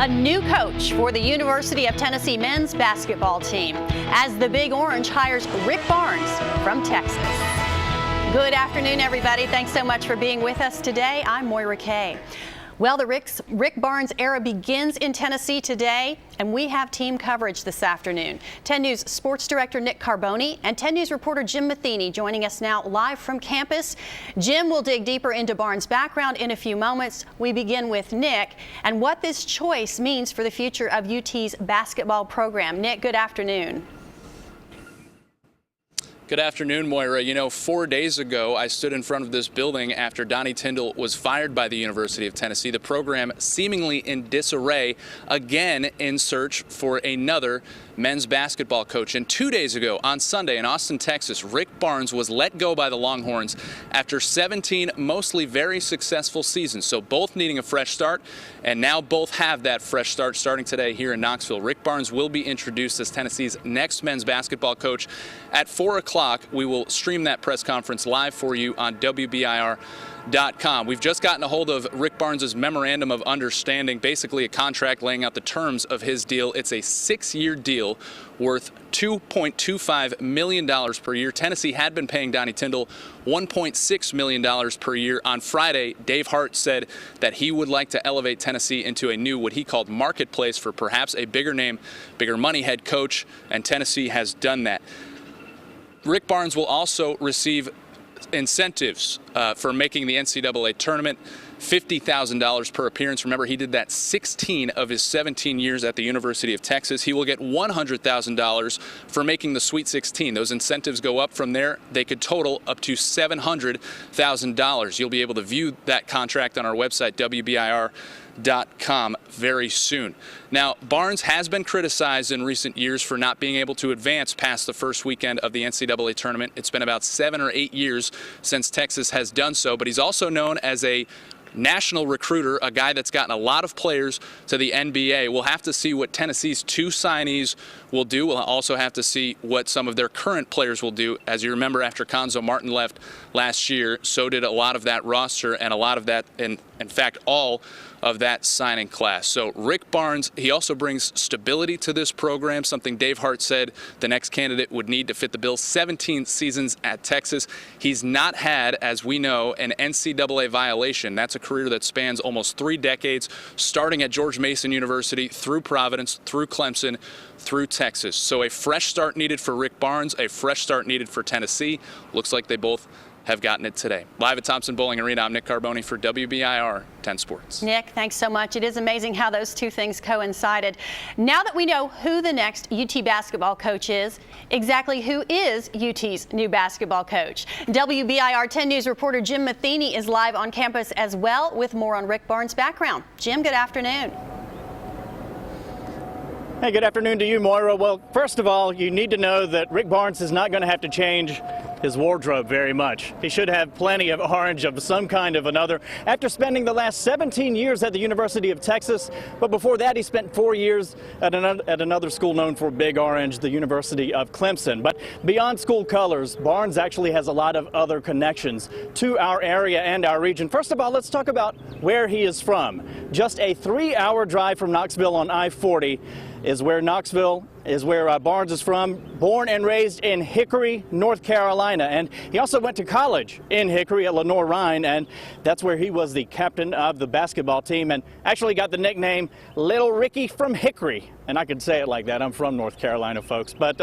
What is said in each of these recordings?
A new coach for the University of Tennessee men's basketball team as the Big Orange hires Rick Barnes from Texas. Good afternoon, everybody. Thanks so much for being with us today. I'm Moira Kay. Well, the Rick Barnes era begins in Tennessee today, and we have team coverage this afternoon. 10 News Sports Director Nick Carboni and 10 News reporter Jim Matheny joining us now live from campus. Jim will dig deeper into Barnes' background in a few moments. We begin with Nick and what this choice means for the future of UT's basketball program. Nick, good afternoon. Good afternoon, Moira. You know, 4 days ago, I stood in front of this building after Donnie Tyndall was fired by the University of Tennessee. The program seemingly in disarray, again in search for another men's basketball coach. And 2 days ago, on Sunday in Austin, Texas, Rick Barnes was let go by the Longhorns after 17 mostly very successful seasons. So both needing a fresh start, and now both have that fresh start starting today here in Knoxville. Rick Barnes will be introduced as Tennessee's next men's basketball coach at 4 o'clock. We will stream that press conference live for you on WBIR.com. We've just gotten a hold of Rick Barnes' memorandum of understanding, basically a contract laying out the terms of his deal. It's a 6-year deal worth $2.25 million per year. Tennessee had been paying Donnie Tyndall $1.6 million per year. On Friday, Dave Hart said that he would like to elevate Tennessee into a new, what he called, marketplace for perhaps a bigger name, bigger money head coach, and Tennessee has done that. Rick Barnes will also receive incentives for making the NCAA tournament, $50,000 per appearance. Remember, he did that 16 of his 17 years at the University of Texas. He will get $100,000 for making the Sweet 16. Those incentives go up from there. They could total up to $700,000. You'll be able to view that contract on our website, WBIR.com, very soon. Now, Barnes has been criticized in recent years for not being able to advance past the first weekend of the NCAA tournament. It's been about 7 or 8 years since Texas has done so, but he's also known as a national recruiter, a guy that's gotten a lot of players to the NBA. We'll have to see what Tennessee's 2 signees will do. We'll also have to see what some of their current players will do. As you remember, after Conzo Martin left last year, so did a lot of that roster and a lot of that, in fact, all of that signing class. So Rick Barnes, he also brings stability to this program, something Dave Hart said the next candidate would need to fit the bill. 17 seasons at Texas. He's not had, as we know, an NCAA violation. That's a career that spans almost 3 decades, starting at George Mason University, through Providence, through Clemson, through Texas. So a fresh start needed for Rick Barnes, a fresh start needed for Tennessee. Looks like they both have gotten it today. Live at Thompson Bowling Arena, I'm Nick Carboni for WBIR 10 Sports. Nick, thanks so much. It is amazing how those two things coincided. Now that we know who the next UT basketball coach is, exactly who is UT's new basketball coach? WBIR 10 News reporter Jim Matheny is live on campus as well with more on Rick Barnes' background. Jim, good afternoon. Hey, good afternoon to you, Moira. Well, first of all, you need to know that Rick Barnes is not going to have to change his wardrobe very much. He should have plenty of orange of some kind of another after spending the last 17 years at the University of Texas. But before that, he spent 4 years at another school known for Big Orange, the University of Clemson. But beyond school colors, Barnes actually has a lot of other connections to our area and our region. First of all, let's talk about where he is from. Just a 3-hour drive from Knoxville on I-40 is where Barnes is from, born and raised in Hickory, North Carolina. And he also went to college in Hickory at Lenoir-Rhyne, and that's where he was the captain of the basketball team and actually got the nickname Little Ricky from Hickory. And I could say it like that. I'm from North Carolina, folks. But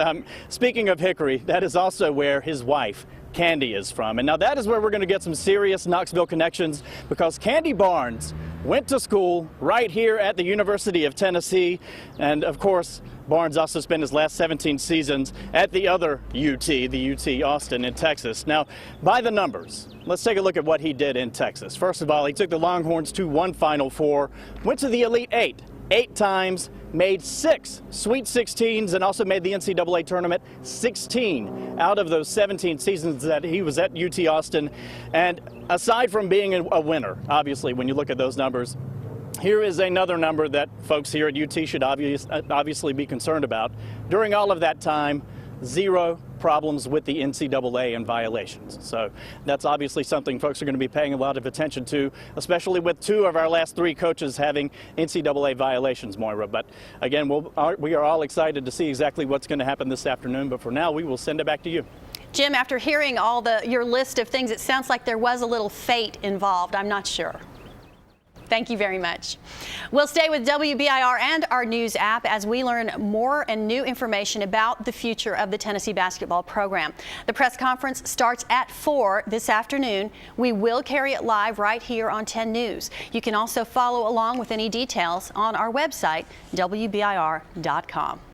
speaking of Hickory, that is also where his wife, Candy, is from. And now that is where we're going to get some serious Knoxville connections, because Candy Barnes went to school right here at the University of Tennessee. And of course, Barnes also spent his last 17 seasons at the other UT, the UT Austin in Texas. Now, by the numbers, let's take a look at what he did in Texas. First of all, he took the Longhorns to 1 Final Four, went to the Elite 8 times, made 6 Sweet 16s, and also made the NCAA tournament 16 out of those 17 seasons that he was at UT Austin. And aside from being a winner, obviously, when you look at those numbers, here is another number that folks here at UT should obviously be concerned about. During all of that time, zero problems with the NCAA and violations. So that's obviously something folks are going to be paying a lot of attention to, especially with 2 of our last 3 coaches having NCAA violations, Moira. But again, we are all excited to see exactly what's going to happen this afternoon. But for now, we will send it back to you. Jim, after hearing your list of things, it sounds like there was a little fate involved. I'm not sure. Thank you very much. We'll stay with WBIR and our news app as we learn more and new information about the future of the Tennessee basketball program. The press conference starts at 4 this afternoon. We will carry it live right here on 10 News. You can also follow along with any details on our website, WBIR.com.